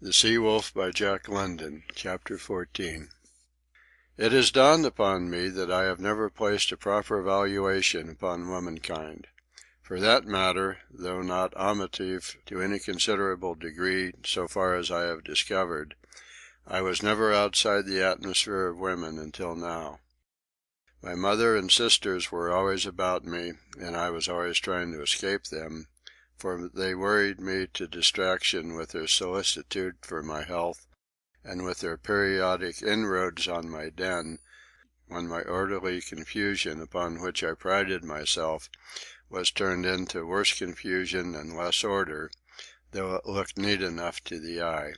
The Sea-Wolf by Jack London, Chapter 14. It has dawned upon me that I have never placed a proper valuation upon womankind. For that matter, though not amative to any considerable degree so far as I have discovered, I was never outside the atmosphere of women until now. My mother and sisters were always about me, and I was always trying to escape them, for they worried me to distraction with their solicitude for my health, and with their periodic inroads on my den, when my orderly confusion upon which I prided myself was turned into worse confusion and less order, though it looked neat enough to the eye.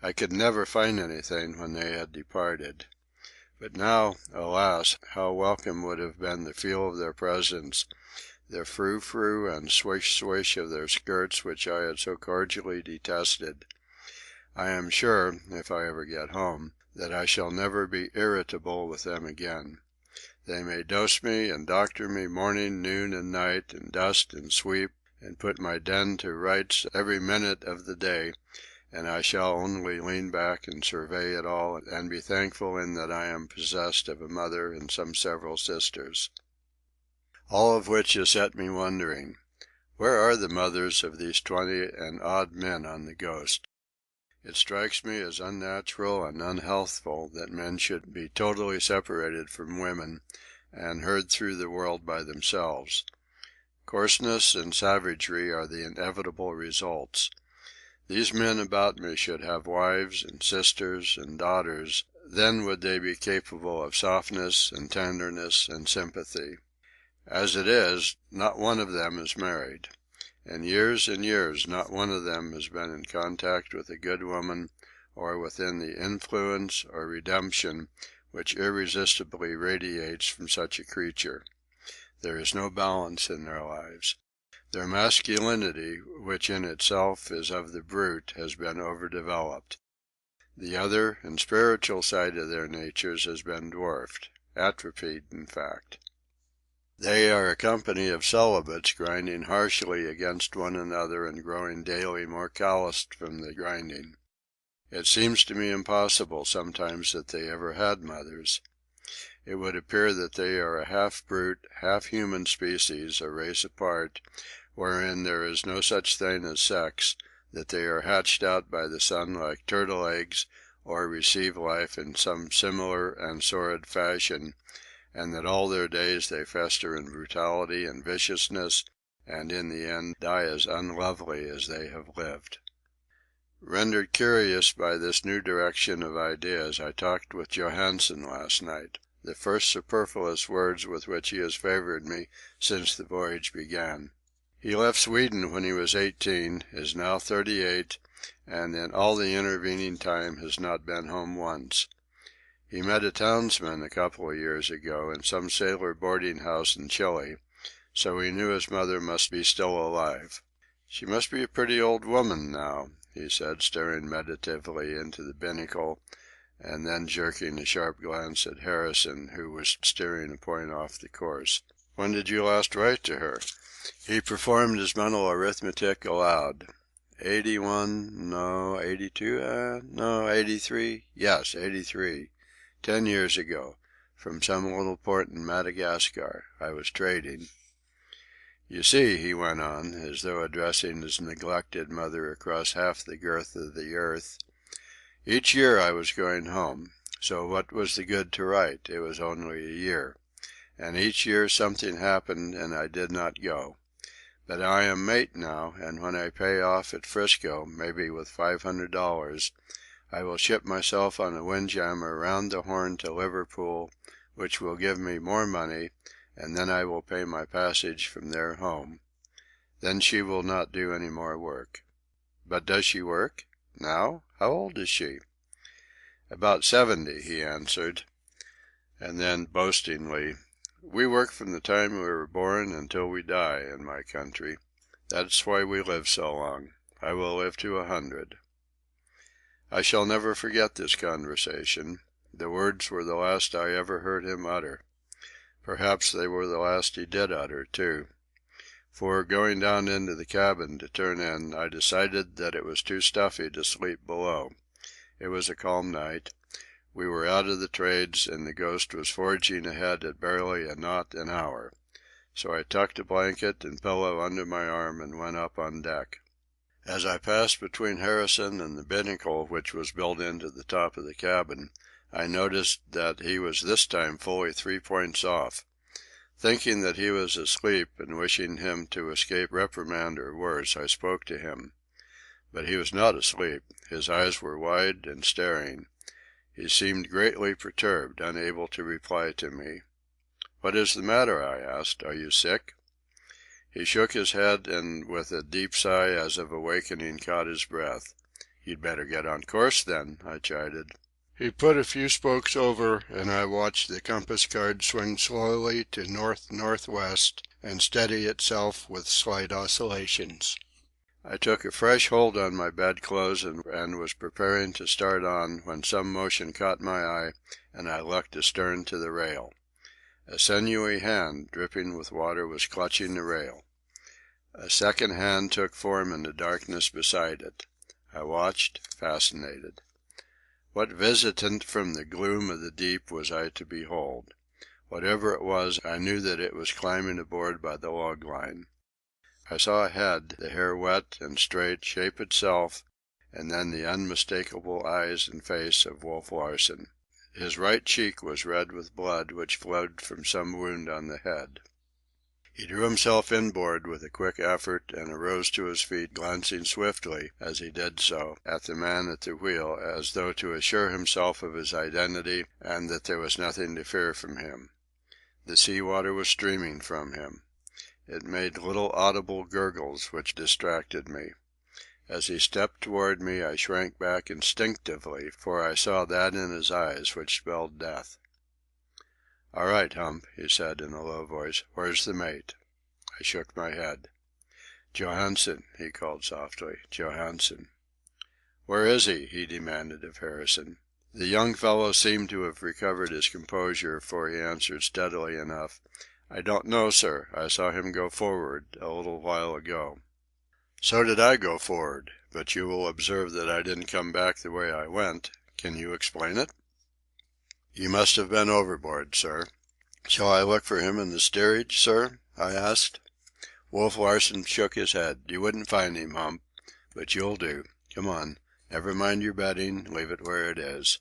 I could never find anything when they had departed. But now, alas, how welcome would have been the feel of their presence, the frou-frou and swish-swish of their skirts which I had so cordially detested. I am sure, if I ever get home, that I shall never be irritable with them again. They may dose me and doctor me morning, noon, and night, and dust and sweep, and put my den to rights every minute of the day, and I shall only lean back and survey it all, and be thankful in that I am possessed of a mother and some several sisters. All of which has set me wondering, where are the mothers of these 20 and odd men on the Ghost? It strikes me as unnatural and unhealthful that men should be totally separated from women and herd through the world by themselves. Coarseness and savagery are the inevitable results. These men about me should have wives and sisters and daughters, then would they be capable of softness and tenderness and sympathy. As it is, not one of them is married. In years and years not one of them has been in contact with a good woman or within the influence or redemption which irresistibly radiates from such a creature. There is no balance in their lives. Their masculinity, which in itself is of the brute, has been overdeveloped. The other and spiritual side of their natures has been dwarfed, atrophied in fact. They are a company of celibates grinding harshly against one another and growing daily more calloused from the grinding. It seems to me impossible sometimes that they ever had mothers. It would appear that they are a half-brute, half-human species, a race apart, wherein there is no such thing as sex, that they are hatched out by the sun like turtle eggs, or receive life in some similar and sordid fashion, and that all their days they fester in brutality and viciousness, and in the end die as unlovely as they have lived. Rendered curious by this new direction of ideas, I talked with Johansen last night, the first superfluous words with which he has favoured me since the voyage began. He left Sweden when he was 18, is now 38, and in all the intervening time has not been home once. He met a townsman a couple of years ago in some sailor boarding-house in Chile, so he knew his mother must be still alive. "She must be a pretty old woman now," he said, staring meditatively into the binnacle, and then jerking a sharp glance at Harrison, who was steering a point off the course. "When did you last write to her?" He performed his mental arithmetic aloud. 81, no, 82, no, 83, yes, 83. 10 years ago, from some little port in Madagascar. I was trading. "You see," he went on, as though addressing his neglected mother across half the girth of the earth, "each year I was going home, so what was the good to write? It was only a year. And each year something happened and I did not go. But I am mate now, and when I pay off at 'Frisco, maybe with $500, I will ship myself on a windjammer round the Horn to Liverpool, which will give me more money, and then I will pay my passage from there home. Then she will not do any more work." "But does she work? Now? How old is she?" "About 70, he answered. And then, boastingly, "We work from the time we were born until we die, in my country. That's why we live so long. I will live to 100. I shall never forget this conversation. The words were the last I ever heard him utter. Perhaps they were the last he did utter, too. Before going down into the cabin to turn in, I decided that it was too stuffy to sleep below. It was a calm night. We were out of the trades, and the Ghost was forging ahead at barely a knot an hour. So I tucked a blanket and pillow under my arm and went up on deck. As I passed between Harrison and the binnacle which was built into the top of the cabin, I noticed that he was this time fully 3 points off. Thinking that he was asleep and wishing him to escape reprimand or worse, I spoke to him. But he was not asleep. His eyes were wide and staring. He seemed greatly perturbed, unable to reply to me. "What is the matter?" I asked. "Are you sick?" He shook his head and with a deep sigh as of awakening caught his breath. "You'd better get on course then," I chided. He put a few spokes over, and I watched the compass card swing slowly to north-northwest and steady itself with slight oscillations. I took a fresh hold on my bedclothes and was preparing to start on when some motion caught my eye and I looked astern to the rail. A sinewy hand, dripping with water, was clutching the rail. A second hand took form in the darkness beside it. I watched, fascinated. What visitant from the gloom of the deep was I to behold? Whatever it was, I knew that it was climbing aboard by the log line. I saw a head, the hair wet and straight, shape itself, and then the unmistakable eyes and face of Wolf Larsen. His right cheek was red with blood which flowed from some wound on the head. He drew himself inboard with a quick effort and arose to his feet, glancing swiftly, as he did so, at the man at the wheel, as though to assure himself of his identity and that there was nothing to fear from him. The sea water was streaming from him. It made little audible gurgles which distracted me. As he stepped toward me I shrank back instinctively, for I saw that in his eyes which spelled death. "All right, Hump," he said in a low voice. "Where's the mate?" I shook my head. "Johansen," he called softly. "Johansen." "Where is he?" he demanded of Harrison. The young fellow seemed to have recovered his composure, for he answered steadily enough. "I don't know, sir. I saw him go forward a little while ago." "So did I go forward, but you will observe that I didn't come back the way I went. Can you explain it?" "You must have been overboard, sir." "Shall I look for him in the steerage, sir?" I asked. Wolf Larsen shook his head. "You wouldn't find him, Hump. But you'll do. Come on. Never mind your bedding. Leave it where it is."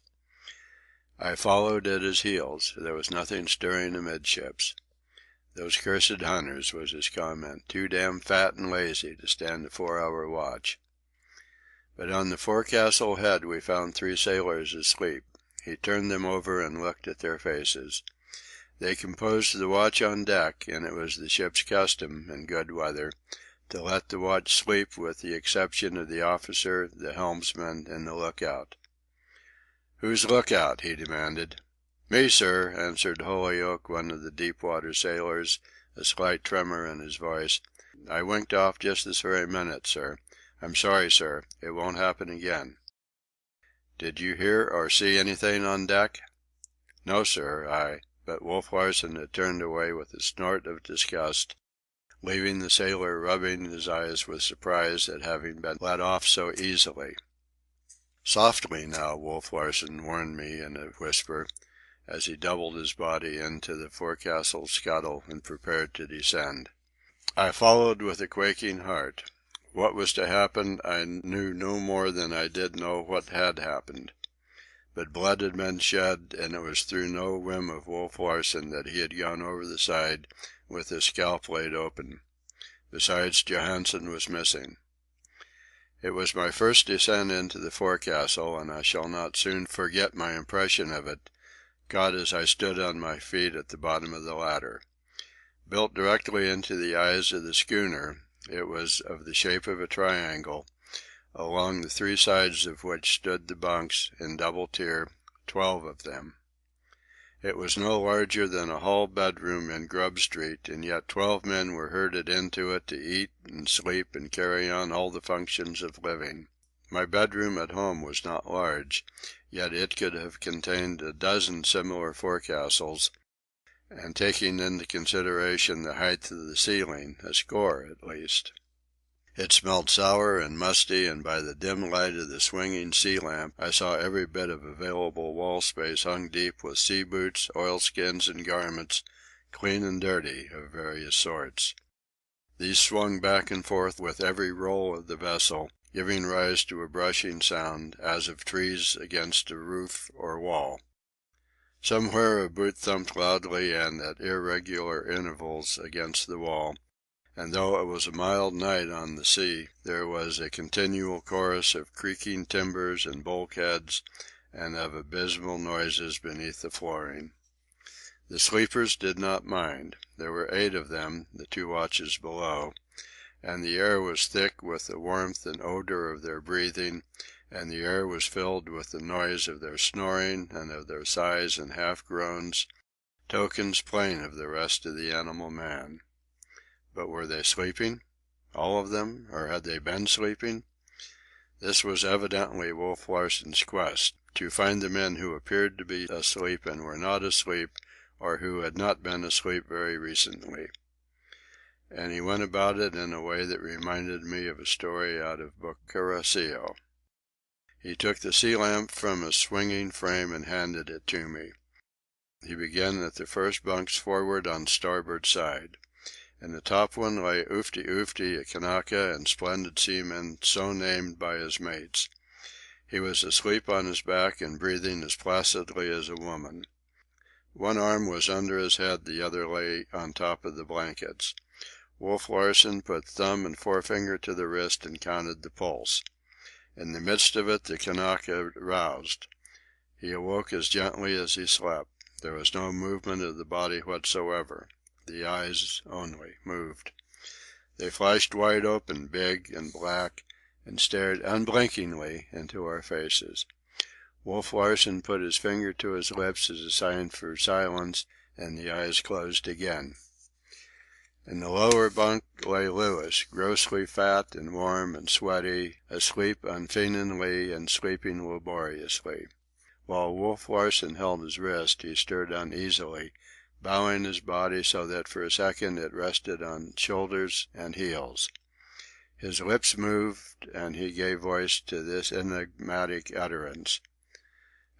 I followed at his heels. There was nothing stirring amidships. "Those cursed hunters," was his comment. "Too damn fat and lazy to stand a 4-hour watch." But on the forecastle head we found 3 sailors asleep. He turned them over and looked at their faces. They composed the watch on deck, and it was the ship's custom, in good weather, to let the watch sleep with the exception of the officer, the helmsman, and the lookout. "Who's lookout?" he demanded. "Me, sir," answered Holyoake, one of the deep-water sailors, a slight tremor in his voice. "I winked off just this very minute, sir. I'm sorry, sir. It won't happen again." "Did you hear or see anything on deck?" "No, sir, But Wolf Larsen had turned away with a snort of disgust, leaving the sailor rubbing his eyes with surprise at having been let off so easily. "Softly now," Wolf Larsen warned me in a whisper, as he doubled his body into the forecastle scuttle and prepared to descend. I followed with a quaking heart. What was to happen I knew no more than I did know what had happened. But blood had been shed, and it was through no whim of Wolf Larsen that he had gone over the side with his scalp laid open. Besides, Johansen was missing. It was my first descent into the forecastle, and I shall not soon forget my impression of it, caught as I stood on my feet at the bottom of the ladder. Built directly into the eyes of the schooner, it was of the shape of a triangle, along the 3 sides of which stood the bunks, in double tier, 12 of them. It was no larger than a hall bedroom in Grub Street, and yet 12 men were herded into it to eat and sleep and carry on all the functions of living. My bedroom at home was not large, yet it could have contained a dozen similar forecastles, and taking into consideration the height of the ceiling, a score at least. It smelled sour and musty, and by the dim light of the swinging sea lamp I saw every bit of available wall space hung deep with sea boots, oilskins, and garments, clean and dirty, of various sorts. These swung back and forth with every roll of the vessel, giving rise to a brushing sound, as of trees against a roof or wall. Somewhere a boot thumped loudly and at irregular intervals against the wall, and though it was a mild night on the sea, there was a continual chorus of creaking timbers and bulkheads, and of abysmal noises beneath the flooring. The sleepers did not mind. There were 8 of them, the 2 watches below, and the air was thick with the warmth and odour of their breathing, and the air was filled with the noise of their snoring and of their sighs and half-groans, tokens plain of the rest of the animal man. But were they sleeping? All of them? Or had they been sleeping? This was evidently Wolf Larsen's quest, to find the men who appeared to be asleep and were not asleep, or who had not been asleep very recently. And he went about it in a way that reminded me of a story out of Book Caraccio. He took the sea lamp from a swinging frame and handed it to me. He began at the first bunks forward on starboard side. In the top one lay Oofty Oofty, a Kanaka and splendid seaman, so named by his mates. He was asleep on his back and breathing as placidly as a woman. One arm was under his head, the other lay on top of the blankets. Wolf Larsen put thumb and forefinger to the wrist and counted the pulse. In the midst of it the Kanaka roused. He awoke as gently as he slept. There was no movement of the body whatsoever. The eyes only moved. They flashed wide open, big and black, and stared unblinkingly into our faces. Wolf Larsen put his finger to his lips as a sign for silence, and the eyes closed again. In the lower bunk lay Louis, grossly fat and warm and sweaty, asleep unfeignedly and sleeping laboriously. While Wolf Larsen held his wrist, he stirred uneasily, bowing his body so that for a second it rested on shoulders and heels. His lips moved, and he gave voice to this enigmatic utterance.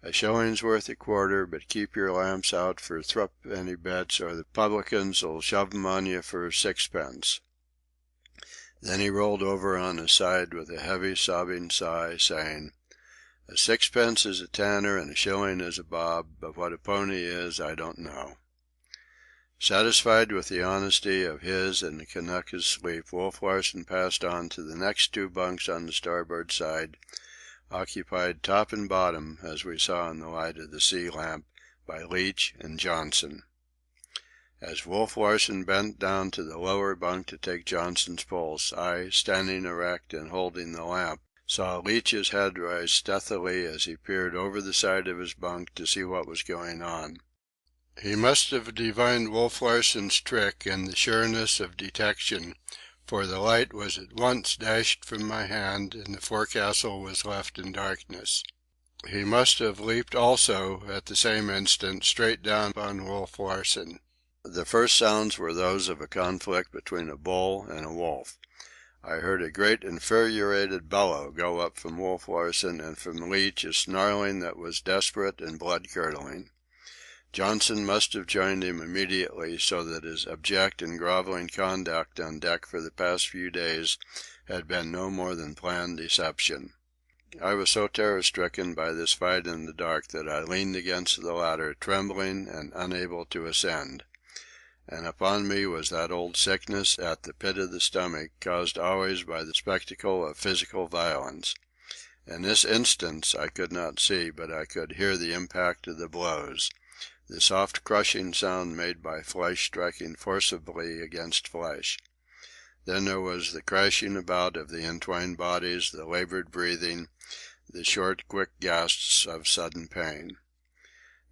"A shilling's worth a quarter, but keep your lamps out for thru'penny bits, or the publicans'll shove 'em on you for 6pence." Then he rolled over on his side with a heavy, sobbing sigh, saying, "A 6pence is a tanner and a shilling is a bob, but what a pony is I don't know." Satisfied with the honesty of his and the Kanaka's sleep, Wolf Larsen passed on to the next 2 bunks on the starboard side, occupied top and bottom, as we saw in the light of the sea lamp, by Leach and Johnson. As Wolf Larsen bent down to the lower bunk to take Johnson's pulse, I, standing erect and holding the lamp, saw Leach's head rise stealthily as he peered over the side of his bunk to see what was going on. He must have divined Wolf Larsen's trick and the sureness of detection, for the light was at once dashed from my hand and the forecastle was left in darkness. He must have leaped also, at the same instant, straight down on Wolf Larsen. The first sounds were those of a conflict between a bull and a wolf. I heard a great infuriated bellow go up from Wolf Larsen, and from Leach a snarling that was desperate and blood-curdling. Johnson must have joined him immediately, so that his abject and grovelling conduct on deck for the past few days had been no more than planned deception. I was so terror-stricken by this fight in the dark that I leaned against the ladder, trembling and unable to ascend. And upon me was that old sickness at the pit of the stomach, caused always by the spectacle of physical violence. In this instance I could not see, but I could hear the impact of the blows, the soft crushing sound made by flesh striking forcibly against flesh. Then there was the crashing about of the entwined bodies, the laboured breathing, the short, quick gasps of sudden pain.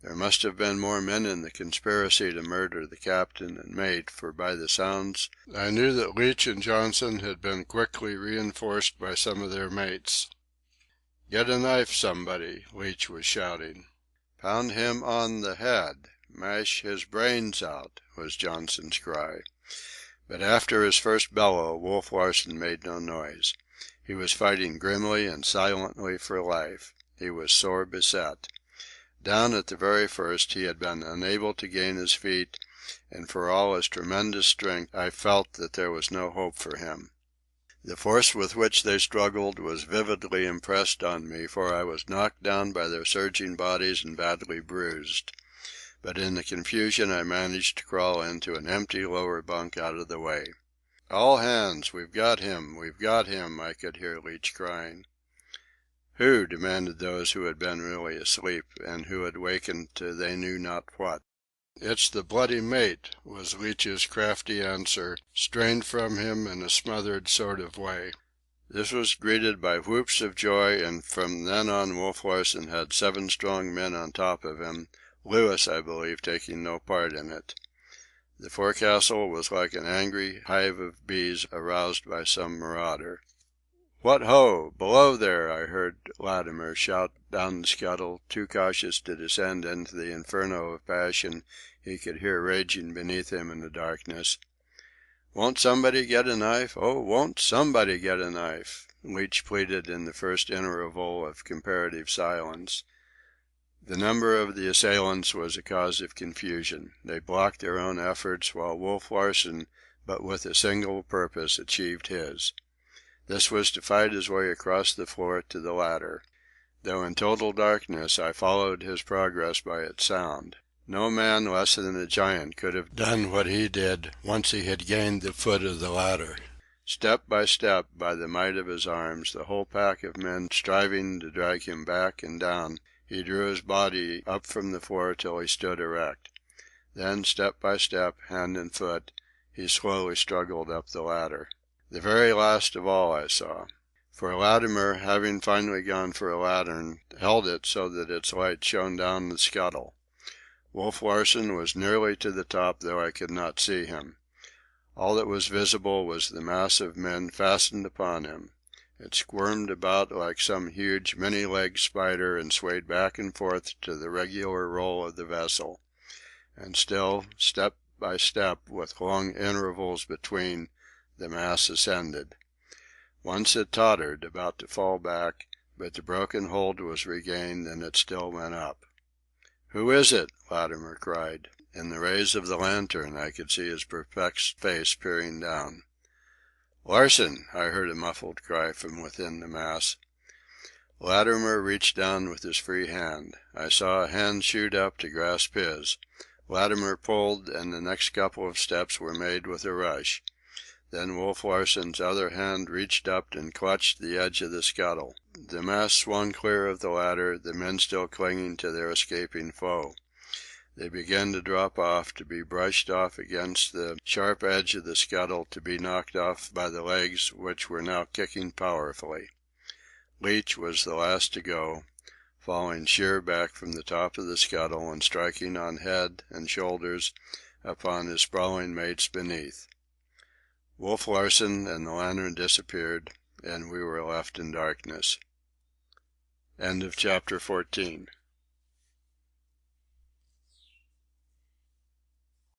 There must have been more men in the conspiracy to murder the captain and mate, for by the sounds I knew that Leach and Johnson had been quickly reinforced by some of their mates. "Get a knife, somebody," Leach was shouting. "Pound him on the head," Mash his brains out, was Johnson's cry. But after his first bellow, Wolf Larsen made no noise. He was fighting grimly and silently for life. He was sore beset. Down at the very first he had been unable to gain his feet, and for all his tremendous strength I felt that there was no hope for him. The force with which they struggled was vividly impressed on me, for I was knocked down by their surging bodies and badly bruised. But in the confusion I managed to crawl into an empty lower bunk out of the way. "All hands, we've got him, we've got him," I could hear Leach crying. "Who?" demanded those who had been really asleep, and who had wakened to they knew not what. "It's the bloody mate," was Leach's crafty answer, strained from him in a smothered sort of way. This was greeted by whoops of joy, and from then on Wolf Larsen had 7 strong men on top of him, Lewis, I believe, taking no part in it. The forecastle was like an angry hive of bees aroused by some marauder. "What ho! Below there!" I heard Latimer shout down the scuttle, too cautious to descend into the inferno of passion he could hear raging beneath him in the darkness. "Won't somebody get a knife? Oh, won't somebody get a knife?" Leach pleaded in the first interval of comparative silence. The number of the assailants was a cause of confusion. They blocked their own efforts, while Wolf Larsen, but with a single purpose, achieved his. This was to fight his way across the floor to the ladder. Though in total darkness, I followed his progress by its sound. No man less than a giant could have done what he did once he had gained the foot of the ladder. Step by step, by the might of his arms, the whole pack of men striving to drag him back and down, he drew his body up from the floor till he stood erect. Then, step by step, hand and foot, he slowly struggled up the ladder. The very last of all I saw. For Latimer, having finally gone for a lantern, held it so that its light shone down the scuttle. Wolf Larsen was nearly to the top, though I could not see him. All that was visible was the mass of men fastened upon him. It squirmed about like some huge, many-legged spider and swayed back and forth to the regular roll of the vessel. And still, step by step, with long intervals between, the mass ascended. Once it tottered, about to fall back, but the broken hold was regained and it still went up. "Who is it?" Latimer cried. In the rays of the lantern I could see his perplexed face peering down. "Larsen!" I heard a muffled cry from within the mass. Latimer reached down with his free hand. I saw a hand shoot up to grasp his. Latimer pulled, and the next couple of steps were made with a rush. Then Wolf Larsen's other hand reached up and clutched the edge of the scuttle. The mass swung clear of the ladder, the men still clinging to their escaping foe. They began to drop off, to be brushed off against the sharp edge of the scuttle, to be knocked off by the legs which were now kicking powerfully. Leach was the last to go, falling sheer back from the top of the scuttle and striking on head and shoulders upon his sprawling mates beneath. Wolf Larsen and the lantern disappeared, and we were left in darkness. End of chapter 14.